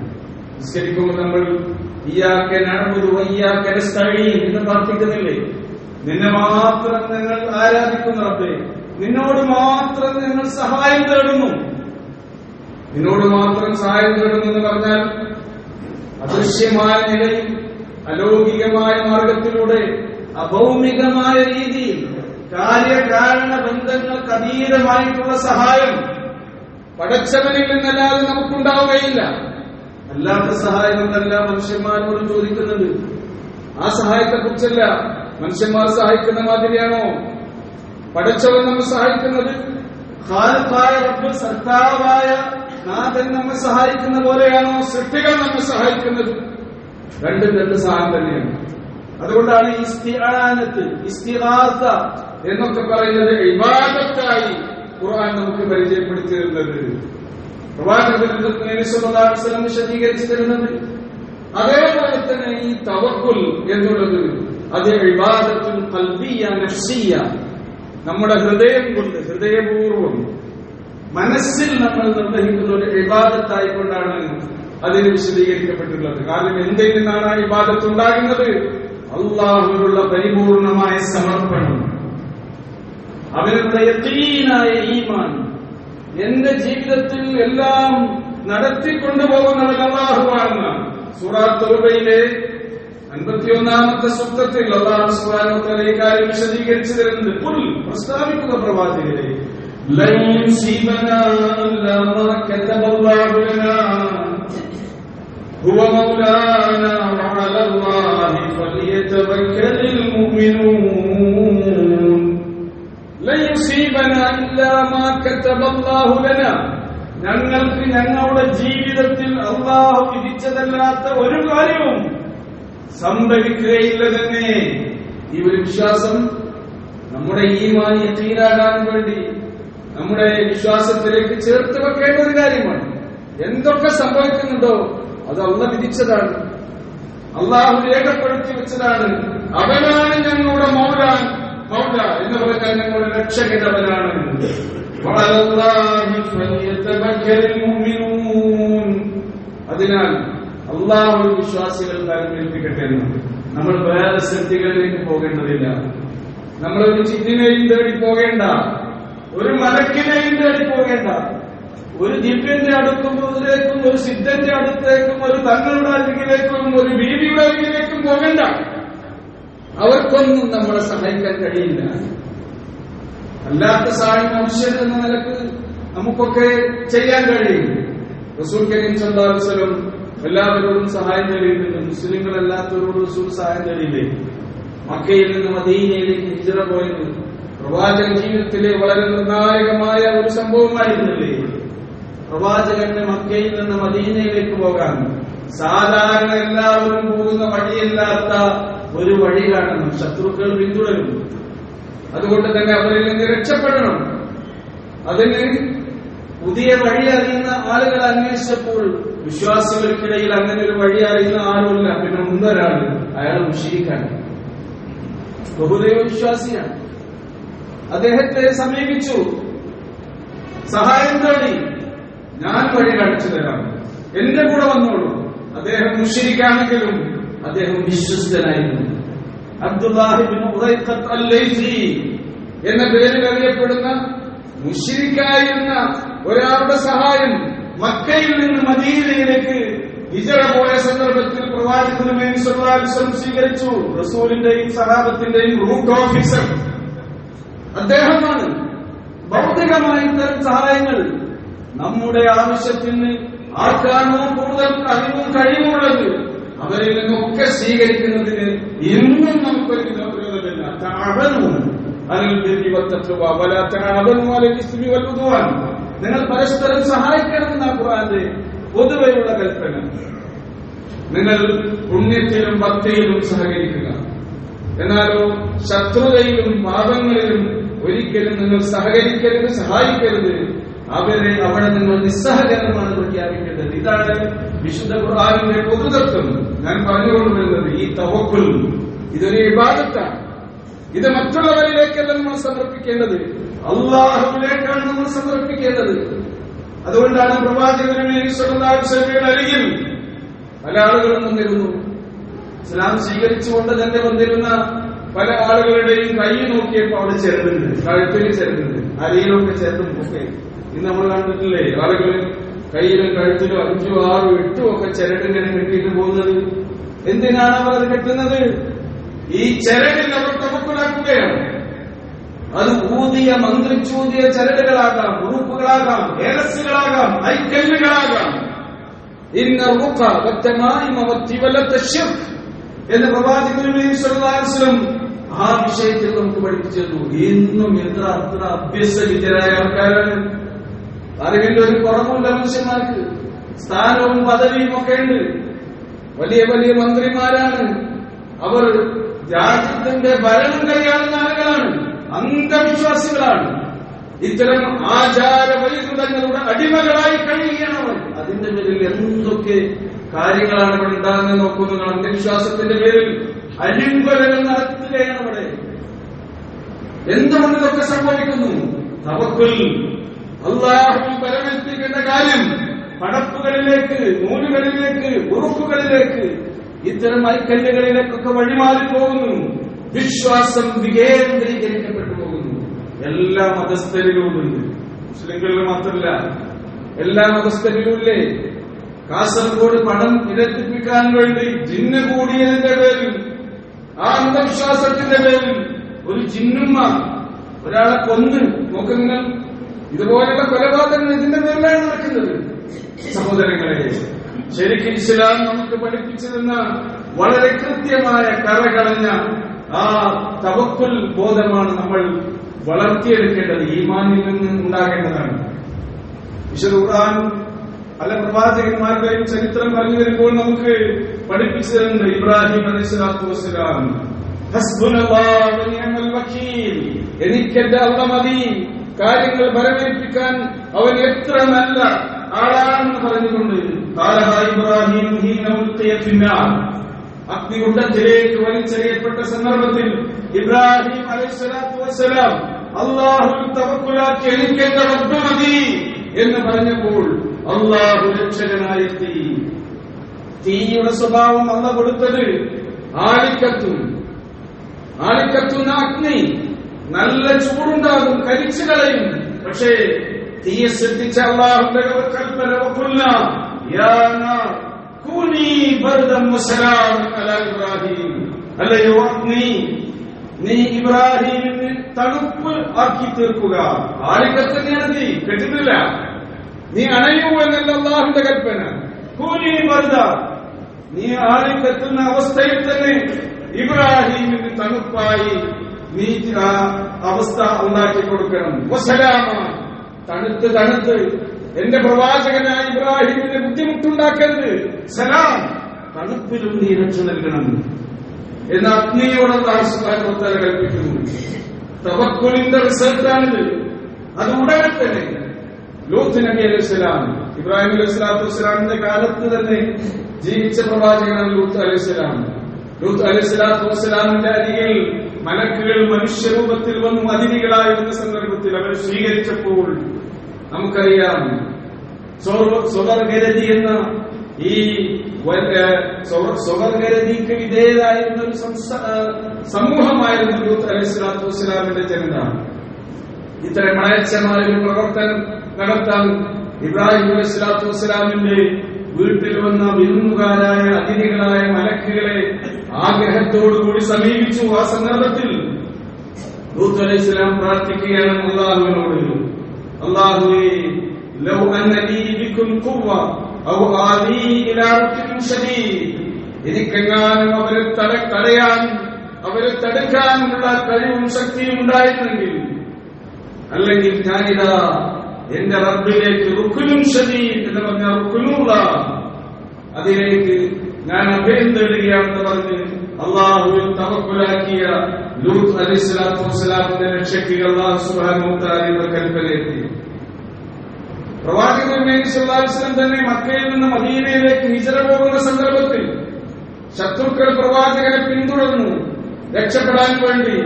നിസ്കരിക്കുമ്പോൾ നമ്മൾ ഇയ്യാക നഅ്ബുദു വ ഇയ്യാക നസ്തഈൻ എന്ന് പ്രാർത്ഥിക്കുന്നില്ലേ? നിന്നെ മാത്രം ഞങ്ങൾ ആരാധിക്കുന്ന റബ്ബേ, നിന്നോട് മാത്രം ഞങ്ങൾ സഹായം തേടുന്നു. നിന്നോട് മാത്രം സഹായം തേടുന്നു എന്ന് പറഞ്ഞാൽ അദൃശ്യമായ നിലയിൽ, അലൗകികമായ മാർഗത്തിലൂടെ, അഭൗമികമായ രീതിയിൽ കാര്യകാരണ ബന്ധങ്ങൾക്ക് അതീതമായിട്ടുള്ള സഹായം പടച്ചവനിൽ നിന്നല്ലാതെ നമുക്കുണ്ടാവുകയില്ല. അല്ലാത്ത സഹായം എന്നല്ല മനുഷ്യന്മാരോട് ചോദിക്കുന്നത്. ആ സഹായത്തെ കുറിച്ചല്ല. മനുഷ്യന്മാർ സഹായിക്കുന്ന മാതിരിയാണോ പടച്ചവൻ നമ്മെ സഹായിക്കുന്നത്? ഖാലിഖായ റബ്ബ്, സത്താവായ നാഥൻ നമ്മെ സഹായിക്കുന്ന പോലെയാണോ സൃഷ്ടികൾ നമ്മെ സഹായിക്കുന്നത്? രണ്ടും രണ്ട് സാധനം തന്നെയാണ്. അതുകൊണ്ടാണ് ഇസ്തിആനത്ത്, ഇസ്തിഗാസ എന്നൊക്കെ പറയുന്നത് ഇബാദത്തായി ഖുർആൻ നമുക്ക് പരിചയപ്പെടുത്തി തരുന്നത്. പ്രവാചകൻ വിശദീകരിച്ചു തരുന്നത്. അതേപോലെ തന്നെ ഈ തവക്കുൽ എന്നുള്ളത് അത് ഇബാദത്തുൽ ഖൽബിയ്യ നഫ്സിയ്യ, നമ്മുടെ ഹൃദയം കൊണ്ട്, ഹൃദയപൂർവ്വം മനസ്സിൽ നമ്മൾ നിർവഹിക്കുന്ന ഒരു ഇബാദത്തായിക്കൊണ്ടാണ് അതിന് വിശദീകരിക്കപ്പെട്ടിട്ടുള്ളത്. കാരണം എന്തിൽ നിന്നാണ് ആ ഇബാദത്ത് ഉണ്ടാകുന്നത്? അല്ലാഹുവിനുള്ള പരിപൂർണമായ സമർപ്പണം, അവനുള്ള യഖീനായ ഈമാൻ. എന്റെ ജീവിതത്തിൽ എല്ലാം നടത്തിക്കൊണ്ടുപോകുന്നവൻ അല്ലാഹുവാണെന്നാണ് സൂറത്തുൽ തൗബയിലെ 51-ാമത്തെ സൂക്തത്തിൽ അല്ലാഹു സുബ്ഹാനഹു വ തആല ഈ കാര്യം വിശദീകരിച്ചു തരുന്നത്. ഖുൽ, പ്രസ്താവിക്കുക പ്രവാചകരെ, ലൻ യുസീബനാ ഇല്ലാ മാ കതബല്ലാഹു ലനാ ഹുവ മൗലാനാ വഅലല്ലാഹി ഫലിയതവക്കലിൽ മുഅ്മിനൂൻ. ലൻ യുസീബനാ ഇല്ലാ മാ കതബല്ലാഹു ലനാ, ഞങ്ങൾക്ക് ഞങ്ങളുടെ ജീവിതത്തിൽ അല്ലാഹു വിധിച്ചതല്ലാത്ത ഒരു കാര്യവും സംഭവിക്കുകയില്ല തന്നെ. ഈ ഒരു വിശ്വാസം നമ്മുടെ ഈമാൻ യഖീനാകാൻ വേണ്ടി നമ്മുടെ വിശ്വാസത്തിലേക്ക് ചേർത്ത് വെക്കേണ്ട ഒരു കാര്യമാണ്. എന്തൊക്കെ സംഭവിക്കുന്നുണ്ടോ അത് അല്ലാഹു വിധിച്ചതാണ്, അല്ലാഹു രേഖപ്പെടുത്തി വെച്ചതാണ്. അവനാണ് ഞങ്ങളുടെ മൗല എന്ന് പറഞ്ഞാൽ ഞങ്ങളുടെ രക്ഷകനവനാണ്. അതിനാൽ അള്ളാഹു വിശ്വാസികൾ താരമേൽപ്പിക്കട്ടെ എന്ന് നമ്മൾ വേറെ സൃഷ്ടികളിലേക്ക് പോകേണ്ടതില്ല. നമ്മളൊരു ചിഹ്നിനെയും തേടി പോകേണ്ട, ഒരു മലക്കിനെയും തേടി പോകേണ്ട, ഒരു ദിവ്യന്റെ അടുക്കുമ്പോഴേക്കും ഒരു സിദ്ധന്റെ അടുത്തേക്കും ഒരു തങ്ങളുടെ അരികിലേക്കും ഒരു ബീവിയുടെ അരികിലേക്കും പോകേണ്ട. അവർക്കൊന്നും നമ്മളെ സഹായിക്കാൻ കഴിയില്ല. അല്ലാത്ത സഹായം മനുഷ്യൻ എന്ന നിലക്ക് നമുക്കൊക്കെ ചെയ്യാൻ കഴിയും. റസൂൽ കരീം സല്ലല്ലാഹു അലൈഹി വസല്ലം എല്ലാവരോടും സഹായം തേടിയിട്ടുണ്ട്. മുസ്ലിങ്ങളല്ലാത്തവരോട് റസൂൽ സഹായം തേടിയില്ലേ? മക്കയിൽ നിന്ന് മദീനയിലേക്ക് ഹിജ്റ പോയത് പ്രവാചക ജീവിതത്തിലെ വളരെ നിർണായകമായ ഒരു സംഭവമായിരുന്നില്ലേ? പ്രവാചകന് മക്കയിൽ നിന്ന് മദീനയിലേക്ക് പോകാൻ സാധാരണ എല്ലാവരും പോകുന്ന വഴിയല്ലാത്ത ഒരു വഴി കാണണം. ശത്രുക്കൾ പിന്തുടരും. അതുകൊണ്ട് തന്നെ അവരിൽ നിന്ന് രക്ഷപ്പെടണം. അതിന് പുതിയ വഴി അറിയുന്ന ആളുകൾ അന്വേഷിച്ചപ്പോൾ വിശ്വാസികൾക്കിടയിൽ അങ്ങനെ ഒരു വഴി അറിയുന്ന ആരുമില്ല. പിന്നെ മുമ്പൊരാള്, അയാൾ മുശ്രിക്കാണ്, ബഹുദൈവ വിശ്വാസിയാണ്. അദ്ദേഹത്തെ സമീപിച്ചു, സഹായം തേടി. ഞാൻ വഴി കാണിച്ചു തരാം, എന്റെ കൂടെ വന്നോളൂ. അദ്ദേഹം മുശ്രിക്കാണെങ്കിലും അദ്ദേഹം വിശ്വസ്തനായിരുന്നു. അബ്ദുല്ലാഹി ഇബ്നു ഉറൈഖത്ത് അൽ-ലൈസി എന്ന പേരിൽ അറിയപ്പെടുന്ന മുശ്രിക്കായിരുന്ന ഒരാളുടെ സഹായം മക്കയിൽ നിന്ന് മദീനയിലേക്ക് ഹിജ്റ പോയ സന്ദർഭത്തിൽ പ്രവാചകൻ സല്ലല്ലാഹു അലൈഹി വസല്ലം സ്വീകരിച്ചു. റസൂലിന്റെയും സഹാബത്തിന്റെയും റൂട്ട് ഓഫീസർ അദ്ദേഹമാണ്. ഭൗതികമായ ഇത്തരം സഹായങ്ങൾ നമ്മുടെ ആവശ്യത്തിന് ആർക്കാണോ കൂടുതൽ അറിവും കഴിവുള്ളത് അവരിൽ നിന്നൊക്കെ സ്വീകരിക്കുന്നതിന് ഇന്നും നമുക്കൊരു വിരോധമില്ല. നിങ്ങൾ പരസ്പരം സഹായിക്കണമെന്ന ഖുർആന്റെ പൊതുവെയുള്ള കൽപ്പന. നിങ്ങൾ പുണ്യത്തിലും ഭക്തിയിലും സഹകരിക്കുക. എന്നാലോ ശത്രുതയിലും പാപങ്ങളിലും ഒരിക്കലും നിങ്ങൾ സഹകരിക്കരുത്, സഹായിക്കരുത്. അവരെ അവിടെ നിങ്ങൾ നിസ്സഹകരണമാണ് പ്രഖ്യാപിക്കേണ്ടത്. ഇതാണ് വിശുദ്ധ ഖുർആനിന്റെ പൊതുതത്വം. ഞാൻ പറഞ്ഞുകൊണ്ടുവരുന്നത് ഈ തവക്കുൽ ഇതൊരു ഇബാദത്താണ്. ഇത് മറ്റുള്ളവരിലേക്കല്ല നമ്മൾ സമർപ്പിക്കേണ്ടത്, അല്ലാഹുവിലേക്കാണ് നമ്മൾ സമർപ്പിക്കേണ്ടത്. അതുകൊണ്ടാണ് പ്രവാചകൻ സല്ലല്ലാഹു അലൈഹി വസല്ലമയുടെ അരികിൽ പല ആളുകളും വന്നിരുന്നു. ഇസ്ലാം സ്വീകരിച്ചുകൊണ്ട് തന്നെ വന്നിരുന്ന പല ആളുകളുടെയും കൈ നോക്കിയപ്പോൾ അവിടെ ചേർന്നുണ്ട്, കഴുത്തിൽ ചേർന്നുണ്ട്, അരിയിലൊക്കെ ചേർന്നുമൊക്കെ. ഇന്ന് നമ്മൾ കണ്ടിട്ടില്ലേ ആളുകൾ കയ്യിലും കഴുത്തിലും 5, 6, 8 ഒക്കെ ചരടിങ്ങനെ കെട്ടിയിട്ട് പോകുന്നത്? എന്തിനാണ് അവർ അത് കെട്ടുന്നത്? ഈ ചരടിൽ അവർ തവക്കുലാക്കുകയാണ്. അത് ഊതിയ മന്ത്രിച്ചൂതിയ ചരടുകളാകാം, ഉറുപ്പുകളാകാം, ഏലസുകളാകാം, ഐക്കല്ലുകളാകാം. എന്ന് പ്രവാചകൻ സല്ലല്ലാഹു അലൈഹി വസല്ലം ആ വിഷയത്തിൽ നമുക്ക് പഠിപ്പിച്ചു. ഇന്നും എത്ര അത്ര അഭ്യസ്തവിദ്യരായ ആൾക്കാരാണ്. അറിവിന്റെ ഒരു കുറവുമില്ല മനുഷ്യന്മാർക്ക്. സ്ഥാനവും പദവിയും ഒക്കെ ഉണ്ട്. വലിയ വലിയ മന്ത്രിമാരാണ്. അവർ രാജ്യത്തിന്റെ ഭരണം കൈയാളുന്ന ആളുകളാണ്, അന്ധവിശ്വാസികളാണ്. ഇത്തരം ആചാര വൈകൃതങ്ങളുടെ അടിമകളായി കഴിയുകയാണ് അവർ. അതിന്റെ പേരിൽ എന്തൊക്കെ കാര്യങ്ങളാണ് ഇവിടെ ഉണ്ടാകുന്നത് നോക്കുന്നത്. അന്ധവിശ്വാസത്തിന്റെ പേരിൽ അലിംബലങ്ങൾ നടത്തുകയാണ് അവിടെ. എന്തുകൊണ്ട് ഇതൊക്കെ സംഭവിക്കുന്നു? തവക്കുൽ, അല്ലാഹുവിൽ ബലമേൽപ്പിക്കേണ്ട കാര്യം പടപ്പുകളിലേക്ക്, നൂലുകളിലേക്ക്, ഉറുക്കുകളിലേക്ക്, ഇത്തരം ഐക്കല്ലുകളിലേക്കൊക്കെ വഴിമാറി പോകുന്നു. വിശ്വാസം വികേന്ദ്രീകരിക്കപ്പെട്ടു പോകുന്നു. എല്ലാ മതസ്ഥരിലുമുണ്ട്, മുസ്ലിങ്ങളിൽ മാത്രമല്ല, എല്ലാ മതസ്ഥരിലുമില്ലേ? കാസർഗോഡ് പണം ഇരട്ടിപ്പിക്കാൻ വേണ്ടി ജിന്ന് കൂടിയതിന്റെ പേരിൽ, ആ അന്ധവിശ്വാസത്തിന്റെ പേരിൽ ഒരു ജിന്നുമ്മ ഒരാളെ കൊന്ന് നോക്കുന്ന ഇതുപോലുള്ള കൊലപാതകങ്ങൾ ഇതിന്റെ പേരിലാണ് നടക്കുന്നത്. സഹോദരങ്ങളെ, ശരിക്കും ഇസ്ലാം നമുക്ക് പഠിപ്പിച്ചു തന്ന വളരെ കൃത്യമായ കറകളഞ്ഞ ആ തവക്കുൽ ബോധമാണ് നമ്മൾ വളർത്തിയെടുക്കേണ്ടത്, ഈമാനിൽ നിന്ന് ഉണ്ടാകേണ്ടതാണ്. വിശുദ്ധ ഖുർആൻ പല പ്രവാചകന്മാരുടെയും ചരിത്രം പറഞ്ഞു വരുമ്പോൾ നമുക്ക് പഠിപ്പിച്ചു തരുന്നത് ഇബ്രാഹിം അലൈഹിസ്സലാത്തു വസ്സലാം, ഹസ്ബുനല്ലാഹു വ നിഅമൽ വകീൽ, എനിക്കെന്റെ അല്ലാഹ് മതി, കാര്യങ്ങൾ വരവേൽപ്പിക്കാൻ അവൻ എത്ര നല്ല ആളാണെന്ന് പറഞ്ഞുകൊണ്ട് ഇബ്രാഹിം ഹീന ഉൽഖിയ ഫിന്നാർ, അഗ്നികുണ്ഡത്തിലേക്ക് വലിച്ചെറിയപ്പെട്ട സന്ദർഭത്തിൽ ഇബ്രാഹിം അലൈഹിസ്സലാത്തു വസ്സലാം അല്ലാഹുവിൽ തവക്കുലാക്കി എനിക്കെന്റെ റബ്ബ് മതി എന്ന് പറഞ്ഞപ്പോൾ അല്ലാഹു രക്ഷകനായെത്തി. തീയുടെ സ്വഭാവം അല്ല കൊടുത്തത് ആളിക്കത്തുന്ന അഗ്നി, നല്ല ചൂടുണ്ടാകും, കരിച്ചു കളയും. പക്ഷേ തീയെ സൃഷ്ടിച്ച അല്ലാഹുവിന്റെ കൽപ്പന അല്ലയോ അഗ്നി, നീ ഇബ്രാഹിമിന് തണുപ്പ് ആക്കി തീർക്കുക. ആളിക്കത്തന്നെയാണ് തീ, കേട്ടിട്ടില്ല. നീ അണയൂ എന്നല്ല അല്ലാഹുവിന്റെ കൽപ്പന. കൂനി ബർദ, നീ ആളിക്കത്തുന്ന അവസ്ഥയിൽ തന്നെ ഇബ്രാഹിമിന് തണുപ്പായി നീ ആ അവസ്ഥ ഉണ്ടാക്കി കൊടുക്കണം. വസലാമ, തണുത്ത് എന്റെ പ്രവാചകനായ ഇബ്രാഹിമിന് ബുദ്ധിമുട്ടുണ്ടാക്കരുത്. സലാം, തണുപ്പിലും നീ രക്ഷ നൽകണം എന്ന് അഗ്നിയോട് അല്ലാഹു സുബ്ഹാനഹു വ തആല കൽപ്പിക്കുന്നു. തവക്കുലിന്റെ റിസൾട്ടാണിത്. അത് ഉടനെ തന്നെ ലൂത്ത് നബി അലൈഹിസ്സലാം, ഇബ്രാഹിം അലൈഹിസ്സലാത്തു വസ്സലാമിന്റെ കാലത്ത് തന്നെ ജീവിച്ച പ്രവാചകനാണ് ലൂത്ത് അലൈഹിസ്സലാം. ലൂത്ത് അലൈഹിസ്സലാത്തു വസ്സലാമിന്റെ അരികിൽ മലക്കുകൾ മനുഷ്യരൂപത്തിൽ വന്നു അതിഥികളായിരുന്ന സന്ദർഭത്തിൽ അവർ സ്വീകരിച്ചപ്പോൾ നമുക്കറിയാം, സ്വവർഗരതി എന്ന ഈ സ്വവർഗരതിക്ക് വിധേയരായിരുന്ന ഒരു സമൂഹമായിരുന്നു ലൂത്ത് അലൈഹിസ്സലാത്തു വസ്സലാമിന്റെ ജനത. ഇത്തരം മണയച്ചമായ ഒരു പ്രവർത്തനം നടത്താൻ ഇബ്രാഹിം അലൈഹിസ്സലാത്തു വസ്സലാമിന്റെ വീട്ടിൽ വന്ന വിരുന്നുകാരായ അതിഥികളായ മലക്കുകളെ ആഗ്രഹത്തോടുകൂടി സമീപിച്ചു. ആ സന്ദർഭത്തിൽ ലൂത്ത് അലൈഹിസ്സലാം പ്രാർത്ഥിക്കുകയാണ് അല്ലാഹുവിനോട്, അല്ലാഹുവേ, ലൗ അന്ന ലീ ബികും ഖുവ്വ ഔ ആദി ഇലാ റുക്നിൻ ശദീദ്, എനിക്കെങ്ങാനും അവരെ തടുക്കാനുള്ള കഴിവും ശക്തിയും ഉണ്ടായിരുന്നെങ്കിൽ, അല്ലെങ്കിൽ ഞാനിതാ എന്റെ റബ്ബിലേക്ക് റുക്നുൻ ശദീദ് എന്ന് പറഞ്ഞ റുക്നുള്ള അതിലേക്ക് ഞാൻ അഭയം തേടുകയാണെന്ന് പറഞ്ഞ് അല്ലാഹുവിൽ തവക്കുലാക്കിയ ലൂത്ത് അലൈഹിസ്സലാത്തു വസ്സലാമിന്റെ രക്ഷയ്ക്ക് അല്ലാഹു സുബ്ഹാനഹു വ തആലയുടെ കൽപ്പനയെത്തി. പ്രവാചകൻ നബി സല്ലല്ലാഹു അലൈഹി വസല്ലം തന്നെ മക്കയിൽ നിന്ന് മദീനയിലേക്ക് ഹിജ്റ പോകുന്ന സന്ദർഭത്തിൽ ശത്രുക്കൾ പ്രവാചകനെ പിന്തുടർന്നു രക്ഷപ്പെടാൻ വേണ്ടി.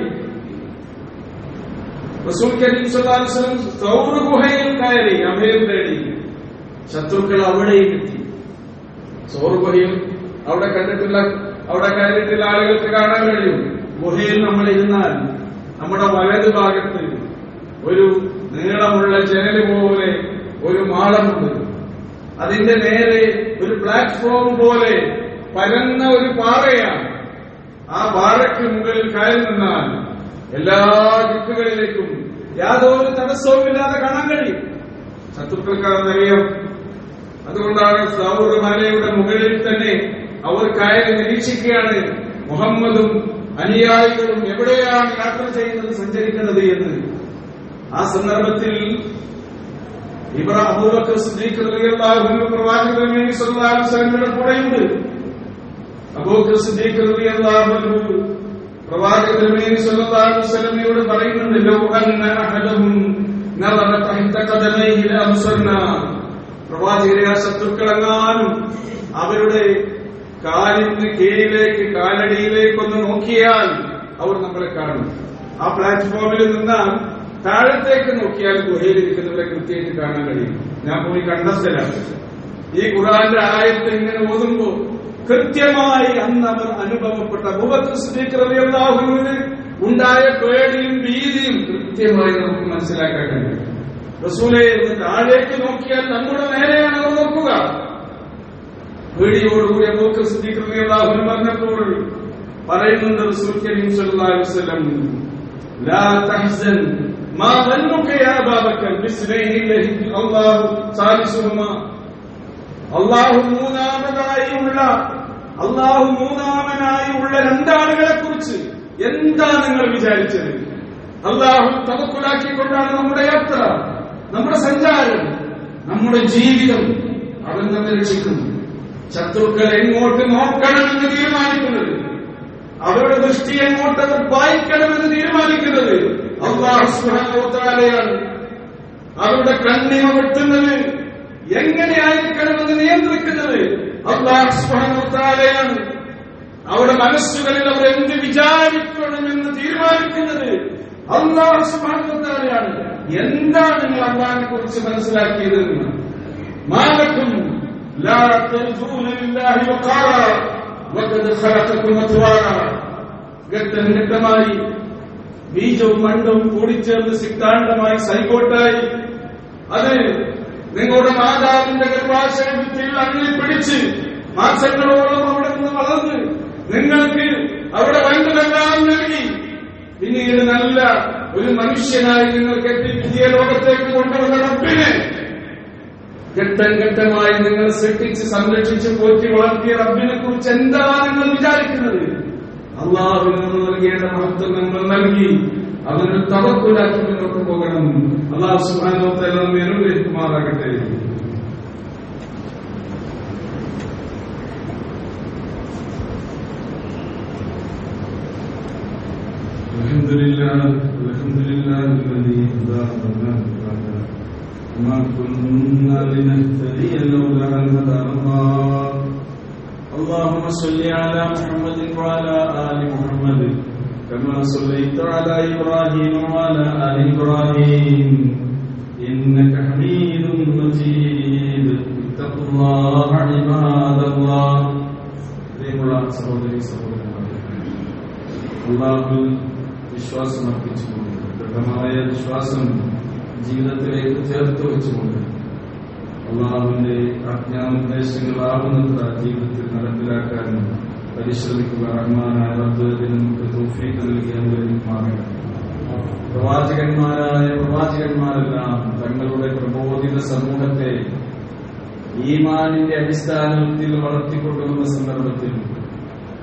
റസൂൽ കരീം സല്ലല്ലാഹു അലൈഹി വസല്ലം സൗർ ഗുഹയിൽ കയറി അഭയം തേടി. ശത്രുക്കൾ അവിടെയും എത്തി. സൗർ ഗുഹയിൽ അവിടെ കയറിയിട്ടുള്ള ആളുകൾക്ക് കാണാൻ കഴിയും. ഗുഹയിൽ നമ്മൾ ഇരുന്നാൽ നമ്മുടെ വലതു ഭാഗത്ത് ഒരു നീളമുള്ള ജനല് പോലെ ഒരു മാളമുണ്ട്. അതിന്റെ നേരെ ഒരു പ്ലാറ്റ്ഫോം പോലെ പരന്ന ഒരു പാറയാണ്. ആ പാറയ്ക്ക് മുകളിൽ കയറി നിന്നാൽ എല്ലാ ദിക്കുകളിലേക്കും യാതൊരു തടസ്സവുമില്ലാതെ കാണാൻ കഴിയും. ശത്രുക്കൾക്കറിയാം. അതുകൊണ്ടാണ് സൗർ മലയുടെ മുകളിൽ തന്നെ അവർ കയറി നിരീക്ഷിക്കുകയാണ് മുഹമ്മദും അനുയായികളും എവിടെയാണ് യാത്ര ചെയ്യുന്നത്, സഞ്ചരിക്കുന്നത് എന്ന്. ആ സന്ദർഭത്തിൽ അബൂബക്കർ സിദ്ദീഖ് റളിയല്ലാഹു അൻഹു പ്രവാചകൻ നബി സല്ലല്ലാഹു അലൈഹി വസല്ലമയുടെ കൂടെയുണ്ട്. അബൂബക്കർ സിദ്ദീഖ് റളിയല്ലാഹു അൻഹു പ്രവാചകൻ നബി സല്ലല്ലാഹു അലൈഹി വസല്ലമയോട് പറയുന്നുണ്ട്, ലൗ അന്ന അഹദഹും നദറ തഹത ഖദമൈഹി ലഅബ്സർനാ. പ്രവാചകരെ, ആ ശത്രുക്കളെങ്ങാനും അവരുടെ കാലിന് കീഴിലേക്ക് കാലടിയിലേക്കൊന്ന് നോക്കിയാൽ അവർ നമ്മളെ കാണും. ആ പ്ലാറ്റ്ഫോമിൽ നിന്നാൽ താഴത്തേക്ക് നോക്കിയാൽ ഗുഹയിലിരിക്കുന്നവരെ കൃത്യമായിട്ട് കാണാൻ കഴിയും. ഞാൻ പോയി കണ്ട സ്ഥലമാണ്. ഈ ഖുർആന്റെ ആയത്ത് ഇങ്ങനെ ഓതുമ്പോൾ കൃത്യമായി അന്ന് അവർ അനുഭവപ്പെട്ട അബൂബക്കർ സിദ്ദീഖ് റളിയല്ലാഹു അൻഹുവിന് ഉണ്ടായ പേടിയും ഭീതിയും കൃത്യമായി നമുക്ക് മനസ്സിലാക്കാൻ കഴിയും. റസൂലേ, താഴേക്ക് നോക്കിയാൽ നമ്മുടെ നേരെയാണ് അവർ നോക്കുക. പേടിയോടുകൂടി അബൂബക്കർ സിദ്ദീഖ് റളിയല്ലാഹു അൻഹു പറഞ്ഞപ്പോൾ പറയുന്നുണ്ട് റസൂൽ കരീം സല്ലല്ലാഹു അലൈഹി വസല്ലം, ലാ തഹ്സൻ മാ ظنك يا ابا بكر بسنين الله ثالثهما. അല്ലാഹു മൂന്നാമനായുള്ള രണ്ടാളുകളെ കുറിച്ച് എന്താ നിങ്ങൾ വിചാരിച്ചത്? അല്ലാഹു തവക്കുലാക്കിക്കൊണ്ടാണ് നമ്മുടെ യാത്ര, നമ്മുടെ സഞ്ചാരം, നമ്മുടെ ജീവിതം അവൻ തന്നെ രക്ഷിക്കുന്നു. ശത്രുക്കൾ എങ്ങോട്ട് നോക്കണമെന്ന് തീരുമാനിക്കുന്നത്, അവരുടെ ദൃഷ്ടി എങ്ങോട്ട് വായിക്കണമെന്ന് തീരുമാനിക്കുന്നത് അല്ലാഹു സുബ്ഹാനഹു വ തആലയാണ്. അവരുടെ കണ്ണിമ വെട്ടുന്നത് എങ്ങനെയായിരിക്കണമെന്ന് നിയന്ത്രിക്കുന്നത് അല്ലാഹു സുബ്ഹാനഹു വ തആലയാണ്. അവരുടെ മനസ്സുകളിൽ അവർ എന്ത് വിചാരിക്കണമെന്ന് തീരുമാനിക്കുന്നത് അല്ലാഹു സുബ്ഹാനഹു വ തആലയാണ്. എന്താണ് നിങ്ങൾ അല്ലാഹുവിനെ കുറിച്ച് മനസ്സിലാക്കിയതെന്ന്? മാലക്കും ലാ തർജൂന ലില്ലാഹി വഖാറ വഖദ് ഖലഖകും അത്വാറ. ഘട്ടം ഘട്ടമായി ബീജവും മണ്ണും കൂടിച്ചേർന്ന് സിദ്ധാന്തമായി സൈക്കോട്ടായി അത് നിങ്ങളുടെ മാതാവിന്റെ ഗർഭാശയത്തിൽ അള്ളി പിടിച്ച് മാസങ്ങളോളം അവിടെ നിന്ന് വളർന്ന് നിങ്ങൾക്ക് അവിടെ വേണ്ടതെല്ലാം നൽകി പിന്നീട് നല്ല ഒരു മനുഷ്യനായി നിങ്ങൾക്ക് എത്തി പുതിയ ലോകത്തേക്ക് കൊണ്ടുവന്ന റബ്ബിനെ ഘട്ടം ഘട്ടമായി നിങ്ങൾ സൃഷ്ടിച്ച് സംരക്ഷിച്ച് പോറ്റി വളർത്തിയ റബ്ബിനെ കുറിച്ച് എന്താണ് നിങ്ങൾ വിചാരിക്കുന്നത്? അള്ളാഹുവിന് നമ്മൾ നൽകേണ്ട മഹത്വം നമ്മൾ നൽകി അവന് തവക്കുലാക്കി മുന്നോട്ട് പോകണം. അള്ളാഹു സുബ്ഹാനഹു വ തആല നമ്മെ അനുഗ്രഹിക്കുമാറാകട്ടെ. അൽഹംദുലില്ലാഹ് الذي هدانا وما كنا لنهتدي لولا أن هدانا الله. اللهم صل على محمد وعلى آل محمد كما صليت على إبراهيم وعلى آل إبراهيم إنك حميد مجيد. اتقوا الله عباد الله. അള്ളാഹു വിശ്വാസം അർപ്പിച്ചുകൊണ്ട് ദൃഢമായ വിശ്വാസം ജീവിതത്തിലേക്ക് ചേർത്ത് വെച്ചുകൊണ്ട് അള്ളാഹുവിന്റെ ആജ്ഞാനിർദ്ദേശങ്ങളാവുന്നത്ര ജീവിതത്തിൽ നടപ്പിലാക്കാനും പരിശ്രമിക്കുക. റഹ്മാനായ റബ്ബ് നമുക്ക് തൗഫീഖ് നൽകി അനുഗ്രഹിക്കുമാറാകട്ടെ. പ്രവാചകന്മാരെല്ലാം തങ്ങളുടെ പ്രബോധിത സമൂഹത്തെ ഈമാനിന്റെ അടിസ്ഥാനത്തിൽ വളർത്തിക്കൊണ്ടുവന്ന സന്ദർഭത്തിൽ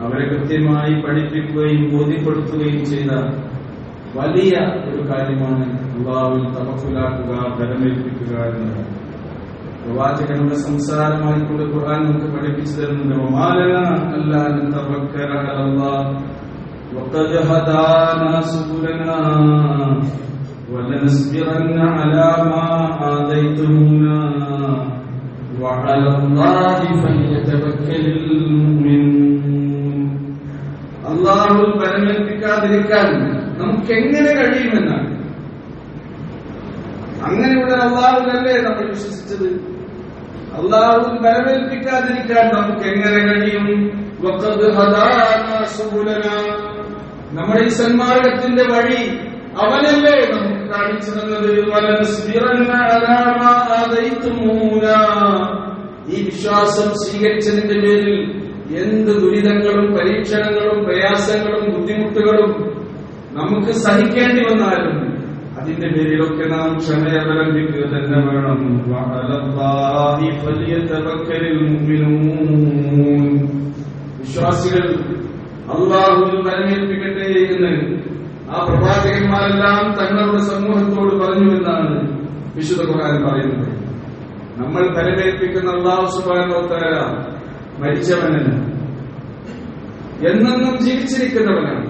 അവരെ കൃത്യമായി പഠിപ്പിക്കുകയും ബോധ്യപ്പെടുത്തുകയും ചെയ്ത വലിയ ഒരു കാര്യമാണ് അല്ലാഹുവിൽ തവക്കുലാക്കുക, ബലമേൽപ്പിക്കുക എന്നത്. പ്രവാചകന്റെ സംസാരമായിക്കൊണ്ട് ഖുർആൻ നമുക്ക് പഠിപ്പിച്ചു തരുന്നുണ്ട്. വമാലനാ അല്ലാ നതവക്കല അലല്ലാഹ് വഖദ് ഹദാനാ സുബുലനാ വലനസ്ബിറന്ന അലാ മാ ആദൈതുനാ വഅലല്ലാഹി ഫല്യതവക്കലിൽ മുഅ്മിനൂൻ. അള്ളാഹുവിൽ ബലമേൽപ്പിക്കാതിരിക്കാൻ നമുക്ക് എങ്ങനെ കഴിയുമെന്നാണ്. അങ്ങനെയുള്ള അള്ളാഹുവിനല്ലേ നമ്മൾ വിശ്വസിച്ചത്. അള്ളാഹുവിൽ ബലമേൽപ്പിക്കാതിരിക്കാൻ നമുക്ക് എങ്ങനെ കഴിയും? വഖദ് ഹദാനാ സുബുലനാ, നമ്മുടെ ഈ സന്മാർഗത്തിന്റെ വഴി അവനല്ലേ നമുക്ക് കാണിച്ചു തന്നത്. വലനസ്ബിറന്ന അലാ മാ ആദൈതുമൂനാ, ഈ വിശ്വാസം സ്വീകരിച്ചതിന്റെ പേരിൽ എന്ത് ദുരിതങ്ങളും പരീക്ഷണങ്ങളും പ്രയാസങ്ങളും ബുദ്ധിമുട്ടുകളും നമുക്ക് സഹിക്കേണ്ടി വന്നാലും അതിന്റെ പേരിലൊക്കെ നാം ക്ഷമയവലംബിക്കുക തന്നെ വേണം. വഅലല്ലാഹി ഫല്യതവക്കലിൽ മുഅ്മിനൂൻ. വിശ്വാസികൾ അല്ലാഹുവിൽ ബലമേൽപ്പിക്കട്ടെ എന്ന് ആ പ്രവാചകന്മാരെല്ലാം തങ്ങളുടെ സമൂഹത്തോട് പറഞ്ഞു എന്നാണ് വിശുദ്ധ ഖുർആൻ പറയുന്നത്. നമ്മൾ ബലമേൽപ്പിക്കുന്ന അല്ലാഹു സുബ്ഹാനഹു വ തആല മരിച്ചവനല്ല, എന്നെന്നും ജീവിച്ചിരിക്കുന്നവനാണ്.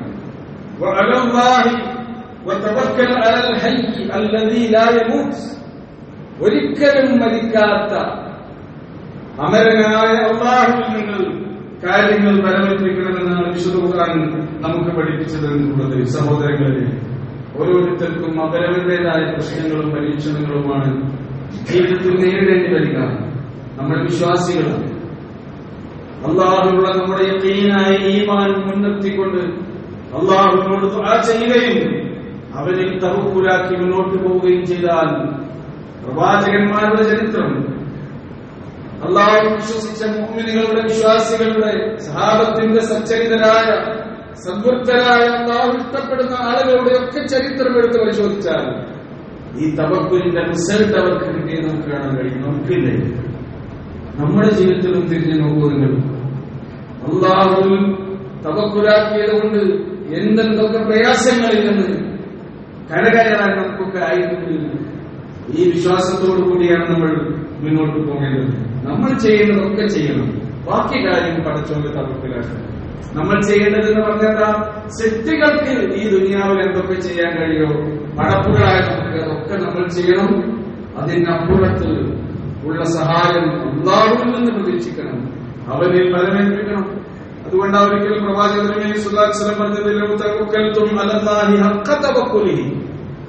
ഒരിക്കലും മരിക്കാത്ത അമരനായ അല്ലാഹുവിൽ നിങ്ങൾ കാര്യങ്ങൾ ബലമേൽപ്പിക്കണമെന്നാണ് വിശുദ്ധ ഖുർആൻ നമുക്ക് പഠിപ്പിച്ചു തന്നിട്ടുള്ളത്. സഹോദരങ്ങളെ, ഓരോരുത്തർക്കും അവരവരുടേതായ പ്രശ്നങ്ങളും പരീക്ഷണങ്ങളുമാണ് ജീവിതത്തിൽ നേരിടേണ്ടി വരിക. നമ്മൾ വിശ്വാസികളാണ്. അള്ളാഹുവിനുള്ള നമ്മുടെ യഖീനായ ഈമാൻ മുൻനിർത്തിക്കൊണ്ട് അള്ളാഹുവിനോട് ദുആ ചെയ്യുകയും അവനിൽ തവക്കുലാക്കി മുന്നോട്ട് പോവുകയും ചെയ്താൽ പ്രവാചകന്മാരുടെ ചരിത്രം, അള്ളാഹു വിശ്വസിച്ച മുഅ്മിനുകളുടെ വിശ്വാസികളുടെ സഹാബത്തിന്റെ സച്ചരിതരായ സദ്വൃത്തരായ അള്ളാഹു ഇഷ്ടപ്പെടുന്ന ആളുകളുടെ ഒക്കെ ചരിത്രം എടുത്ത് പരിശോധിച്ചാൽ ഈ തവക്കുലിന്റെ റിസൾട്ട് അവർക്ക് കിട്ടിയത് നമുക്ക് കാണാൻ കഴിയും. നമുക്കില്ലേ? നമ്മുടെ ജീവിതത്തിലും തിരിഞ്ഞു നോക്കൂ. നിങ്ങൾ അല്ലാഹുവിൽ തവക്കുലാക്കിയത് കൊണ്ട് എന്തെന്തൊക്കെ പ്രയാസങ്ങളിൽ നിന്ന് കരകയറാൻ നമുക്കൊക്കെ ആയിട്ടുണ്ട്. ഈ വിശ്വാസത്തോടു കൂടിയാണ് നമ്മൾ മുന്നോട്ട് പോകേണ്ടത്. നമ്മൾ ചെയ്യുന്നതൊക്കെ ചെയ്യണം, ബാക്കി കാര്യം പടച്ചോന്റെ തവക്കുലാക്കണം. നമ്മൾ ചെയ്യേണ്ടതെന്ന് പറഞ്ഞാൽ സൃഷ്ടികൾക്ക് ഈ ദുനിയാവിൽ എന്തൊക്കെ ചെയ്യാൻ കഴിയോ പടപ്പുകളായ നമുക്ക് അതൊക്കെ നമ്മൾ ചെയ്യണം. അതിനപ്പുറത്ത് ഉള്ള സഹായം അല്ലാഹുവിൽ നിന്ന് പ്രതീക്ഷിക്കണം, അവനിൽ ബലമേൽപ്പിക്കണം. അതുകൊണ്ട് ഒരിക്കൽ പ്രവാചകൻ സ്വല്ലല്ലാഹു അലൈഹി വസല്ലം പറഞ്ഞത്,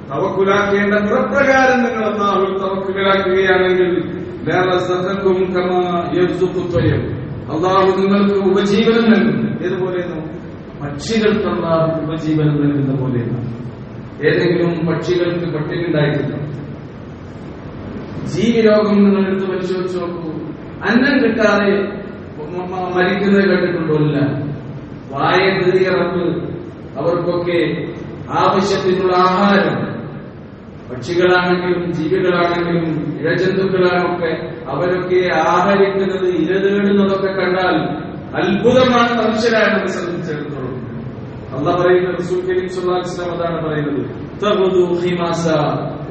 തവക്കുലാക്കേണ്ട പ്രകാരം നിങ്ങൾ അല്ലാഹുവിൽ തവക്കുലാക്കുകയാണെങ്കിൽ അള്ളാഹു നിങ്ങൾക്ക് ഉപജീവനം നൽകുന്നു. ഏതുപോലെയെന്നോ പക്ഷികൾക്ക് അള്ളാഹു ഉപജീവനം നൽകുന്ന പോലെയാണ്. ഏതെങ്കിലും പക്ഷികൾക്ക് പട്ടിണി ഉണ്ടായിട്ടില്ല. ജീവിരോഗം നിങ്ങൾ എടുത്ത് പരിശോധിച്ച് നോക്കൂ. അന്നം കിട്ടാതെ മരിക്കുന്നത് കണ്ടിട്ടുണ്ടോ? ഇല്ല. വായ കീറിയ റബ്ബ് അവർക്കൊക്കെ ആവശ്യത്തിനുള്ള ആഹാരം, പക്ഷികളാണെങ്കിലും ജീവികളാണെങ്കിലും ഇഴജന്തുക്കളാണൊക്കെ അവരൊക്കെ ആഹരിക്കുന്നത്, ഇര തേടുന്നതൊക്കെ കണ്ടാൽ അത്ഭുതമാണ് മനുഷ്യരായ നമ്മെ സംബന്ധിച്ചിടത്തോളം. അള്ളാഹ് പറയുന്നത്, റസൂൽ കരീം സ്വല്ലല്ലാഹു അലൈഹി വസല്ലം അതാണ് പറയുന്നത്, തഖുദു ഖിമാസ,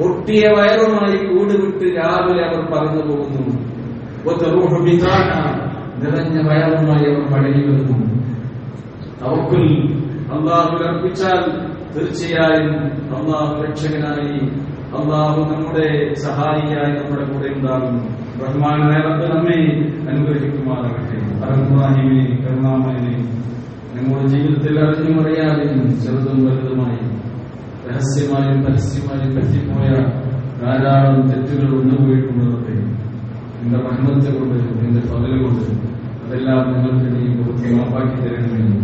ഒട്ടിയ വയറുമായി കൂട് വിട്ട് രാവിലെ അവർ പറന്നു പോകുന്നു. വതറൂഹു ബിതാന, നിറഞ്ഞ വയറുമായി അവർ മടങ്ങി വരുന്നു. തവക്കുൽ, അള്ളാഹു അർപ്പിച്ചാൽ തീർച്ചയായും അള്ളാഹു രക്ഷകനായി, അള്ളാഹു നമ്മുടെ സഹായിയായി നമ്മുടെ കൂടെ ഉണ്ടാകുന്നു. റഹ്മാനായ റബ്ബ് നമ്മെ അനുഗ്രഹിക്കുമാറാകട്ടെ. റഹ്മാനിനെ, കരുണാമയനെ, നമ്മുടെ ജീവിതത്തിൽ അറിഞ്ഞും അറിയാതെയും ചെറുതും വലുതുമായി രഹസ്യമായും പരസ്യമായും പറ്റിപ്പോയ ധാരാളം തെറ്റുകൾ ഉണ്ടുപോയിട്ടുള്ളതൊക്കെ നിന്റെ റഹ്മത്ത് കൊണ്ട്, നിന്റെ ഫضل കൊണ്ട് അതെല്ലാം നിങ്ങൾക്ക് നീ പൂർത്തിയാക്കി തരണമെന്ന്.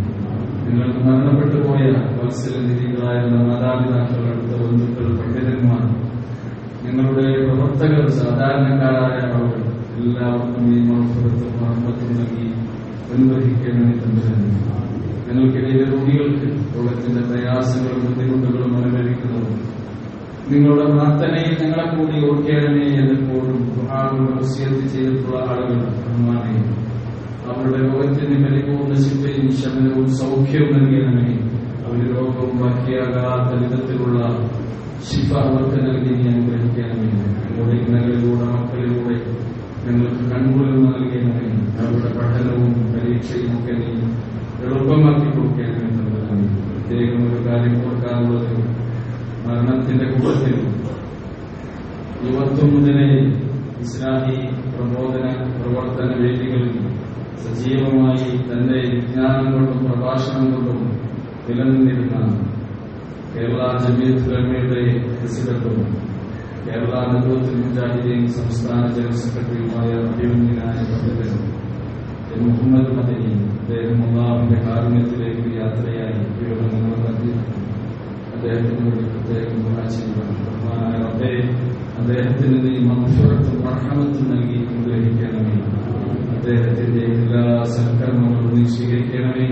നിങ്ങൾക്ക് മരണപ്പെട്ടു പോയ വത്സലനിധികളായിരുന്ന മാതാപിതാക്കൾ, അടുത്ത ബന്ധുക്കൾ, പണ്ഡിതന്മാർ, നിങ്ങളുടെ പ്രവർത്തകർ, സാധാരണക്കാരായ ആളുകൾ എല്ലാവർക്കും ഈ മഹഫറത്തും റഹ്മത്തും നൽകി അനുഗ്രഹിക്കണമെന്ന് തമ്പുരാനെ. ഞങ്ങൾക്കിടയിലെ രോഗികൾക്ക് രോഗത്തിന്റെ പ്രയാസങ്ങളും ബുദ്ധിമുട്ടുകളും അനുഭവിക്കുന്നതും നിങ്ങളുടെ പ്രാർത്ഥനയിൽ ഞങ്ങളെ കൂടി ഓർക്കണമേ എന്നെപ്പോഴും വസിയത്ത് ചെയ്തിട്ടുള്ള ആളുകൾ റഹ്മാനെ, അവരുടെ രോഗത്തിന് പരിപൂർണ്ണ ശിഫയും ശമനവും സൗഖ്യവും നൽകണമേ. അവരുടെ രോഗവും ബാക്കിയാകാത്ത വിധത്തിലുള്ള ശിഫ അവർക്ക് നൽകി നീ അനുഗ്രഹിക്കണമേ. ഞങ്ങളുടെ ഇന്നകളിലൂടെ മക്കളിലൂടെ ഞങ്ങൾക്ക് കൺകുളിർമ നൽകണമേ. അവരുടെ പഠനവും പരീക്ഷയും ഒക്കെ നീ എളുപ്പമാക്കി കൊടുക്കണമേ. പ്രത്യേകം ഒരു കാര്യം കൊടുക്കാനുള്ളത്, മരണത്തിന്റെ കൂട്ടത്തിൽ യുവത്വം മുതലേ ഇസ്ലാമി പ്രബോധന പ്രവർത്തന വേദികളിൽ സജീവമായി തന്റെ വിജ്ഞാനം കൊണ്ടും പ്രഭാഷണം കൊണ്ടും നിലനിന്നിരുന്ന കേരള ജമീയത്ത് ഉലമയുടെ പ്രസിഡന്റും കേരള നദുവത്തുൽ മുജാഹിദീൻ സംസ്ഥാന ജനറൽ സെക്രട്ടറിയുമായ അഭിമന്യനായ പണ്ഡിതൻ മുഹമ്മദ് മദനി, അദ്ദേഹം അല്ലാഹുവിന്റെ കാരുണ്യത്തിലേക്ക് യാത്രയായി അദ്ദേഹത്തിനോട് പ്രത്യേകം ദുആ ചെയ്യുകയാണ്. റഹ്മാനായ റബ്ബേ, അദ്ദേഹത്തിന് നീ മഗ്ഫിറത്തും റഹ്മത്തും നൽകി അനുഗ്രഹിക്കണമേ. അദ്ദേഹത്തിന്റെ എല്ലാ സൽക്കർമ്മങ്ങളും നീ സ്വീകരിക്കണമേ.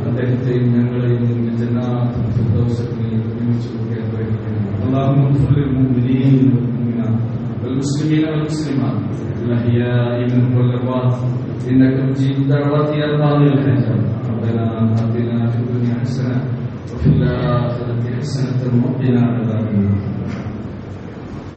അദ്ദേഹത്തെയും ഞങ്ങളെയും നിന്റെ ജന്നാത്തുൽ ഫിർദൗസിൽ നീ ഒരുമിച്ച് അനുഗ്രഹിക്കണമേ. അല്ലാഹുമ്മ ഗ്ഫിർ ലിൽ മുഅ്മിനീന വൽ മുഅ്മിനാത്ത് വൽ മുസ്ലിമീന വൽ മുസ്ലിമാത്ത് അൽ അഹ്യാഇ മിൻഹും വൽ അംവാത്ത് إنك مجيب الدعوات يا قاضي الحاجات. ربنا آتنا في الدنيا حسنة وفي الآخرة حسنة وقنا عذاب النار.